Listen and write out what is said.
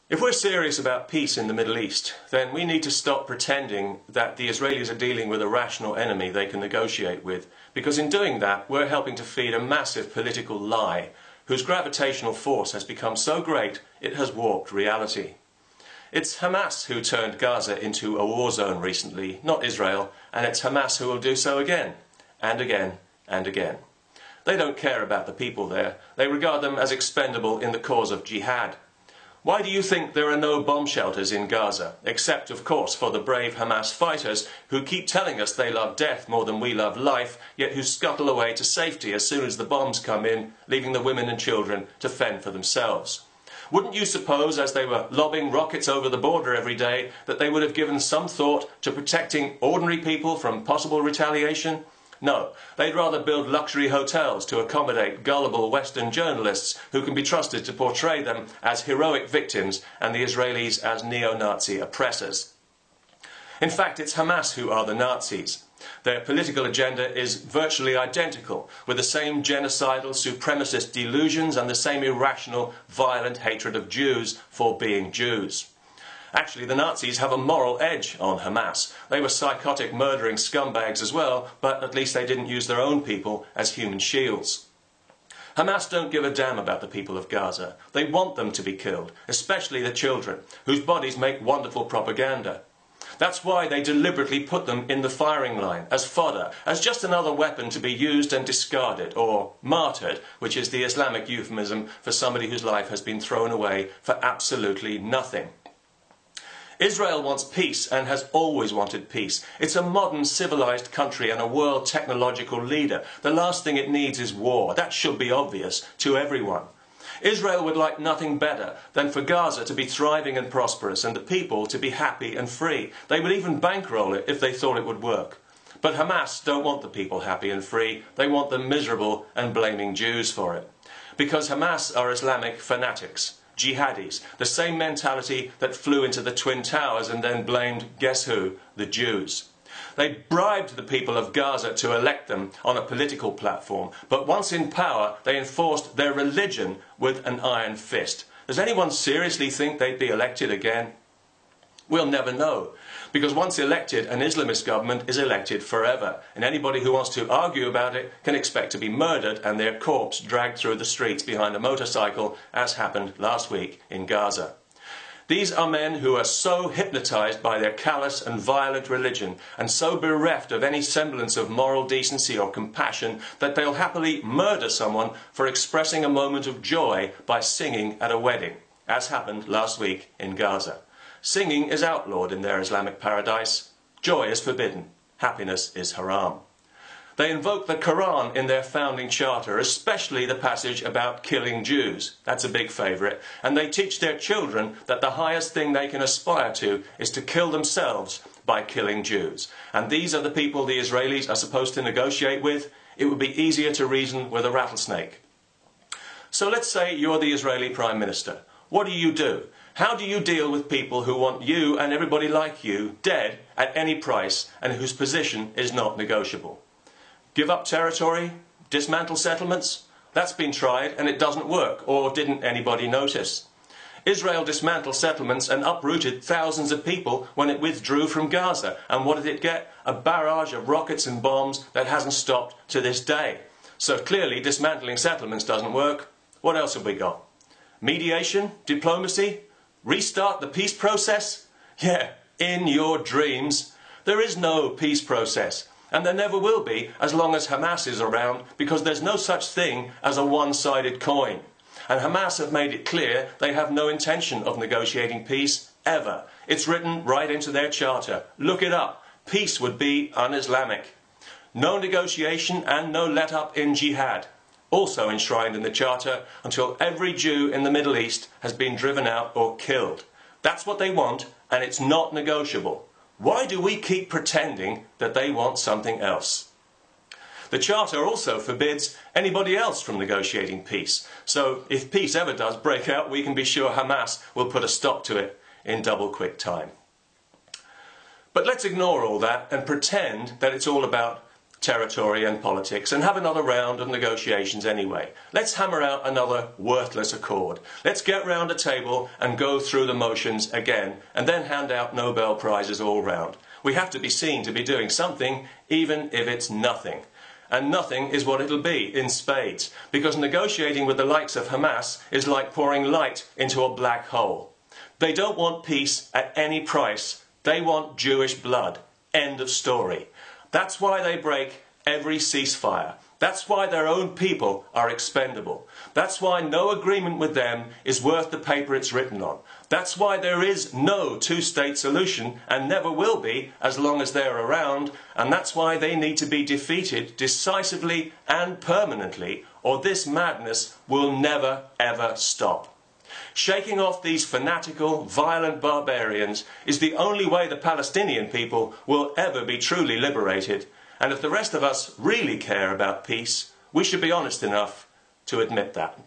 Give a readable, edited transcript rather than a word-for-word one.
If we're serious about peace in the Middle East, then we need to stop pretending that the Israelis are dealing with a rational enemy they can negotiate with, because in doing that, we're helping to feed a massive political lie whose gravitational force has become so great it has warped reality. It's Hamas who turned Gaza into a war zone recently, not Israel, and it's Hamas who will do so again, and again, and again. They don't care about the people there. They regard them as expendable in the cause of jihad. Why do you think there are no bomb shelters in Gaza, except, of course, for the brave Hamas fighters who keep telling us they love death more than we love life, yet who scuttle away to safety as soon as the bombs come in, leaving the women and children to fend for themselves? Wouldn't you suppose, as they were lobbing rockets over the border every day, that they would have given some thought to protecting ordinary people from possible retaliation? No, they'd rather build luxury hotels to accommodate gullible Western journalists who can be trusted to portray them as heroic victims and the Israelis as neo-Nazi oppressors. In fact, it's Hamas who are the Nazis. Their political agenda is virtually identical, with the same genocidal, supremacist delusions and the same irrational, violent hatred of Jews for being Jews. Actually, the Nazis have a moral edge on Hamas. They were psychotic, murdering scumbags as well, but at least they didn't use their own people as human shields. Hamas don't give a damn about the people of Gaza. They want them to be killed, especially the children, whose bodies make wonderful propaganda. That's why they deliberately put them in the firing line, as fodder, as just another weapon to be used and discarded, or martyred, which is the Islamic euphemism for somebody whose life has been thrown away for absolutely nothing. Israel wants peace and has always wanted peace. It's a modern civilized country and a world technological leader. The last thing it needs is war. That should be obvious to everyone. Israel would like nothing better than for Gaza to be thriving and prosperous and the people to be happy and free. They would even bankroll it if they thought it would work. But Hamas don't want the people happy and free. They want them miserable and blaming Jews for it. Because Hamas are Islamic fanatics. Jihadis, the same mentality that flew into the Twin Towers and then blamed, guess who, the Jews. They bribed the people of Gaza to elect them on a political platform, but once in power, they enforced their religion with an iron fist. Does anyone seriously think they'd be elected again? We'll never know, because once elected, an Islamist government is elected forever, and anybody who wants to argue about it can expect to be murdered and their corpse dragged through the streets behind a motorcycle, as happened last week in Gaza. These are men who are so hypnotized by their callous and violent religion, and so bereft of any semblance of moral decency or compassion, that they'll happily murder someone for expressing a moment of joy by singing at a wedding, as happened last week in Gaza. Singing is outlawed in their Islamic paradise. Joy is forbidden. Happiness is haram. They invoke the Quran in their founding charter, especially the passage about killing Jews. That's a big favourite. And they teach their children that the highest thing they can aspire to is to kill themselves by killing Jews. And these are the people the Israelis are supposed to negotiate with. It would be easier to reason with a rattlesnake. So let's say you're the Israeli Prime Minister. What do? How do you deal with people who want you and everybody like you dead at any price and whose position is not negotiable? Give up territory? Dismantle settlements? That's been tried and it doesn't work, or didn't anybody notice? Israel dismantled settlements and uprooted thousands of people when it withdrew from Gaza. And what did it get? A barrage of rockets and bombs that hasn't stopped to this day. So clearly dismantling settlements doesn't work. What else have we got? Mediation? Diplomacy? Restart the peace process? Yeah, in your dreams. There is no peace process, and there never will be as long as Hamas is around, because there's no such thing as a one-sided coin. And Hamas have made it clear they have no intention of negotiating peace, ever. It's written right into their charter. Look it up. Peace would be un-Islamic. No negotiation and no let-up in jihad. Also enshrined in the Charter, until every Jew in the Middle East has been driven out or killed. That's what they want, and it's not negotiable. Why do we keep pretending that they want something else? The Charter also forbids anybody else from negotiating peace. So if peace ever does break out, we can be sure Hamas will put a stop to it in double quick time. But let's ignore all that and pretend that it's all about territory and politics and have another round of negotiations anyway. Let's hammer out another worthless accord. Let's get round a table and go through the motions again and then hand out Nobel Prizes all round. We have to be seen to be doing something, even if it's nothing. And nothing is what it'll be in spades, because negotiating with the likes of Hamas is like pouring light into a black hole. They don't want peace at any price. They want Jewish blood. End of story. That's why they break every ceasefire. That's why their own people are expendable. That's why no agreement with them is worth the paper it's written on. That's why there is no two-state solution and never will be as long as they're around. And that's why they need to be defeated decisively and permanently, or this madness will never ever stop. Shaking off these fanatical, violent barbarians is the only way the Palestinian people will ever be truly liberated. And if the rest of us really care about peace, we should be honest enough to admit that.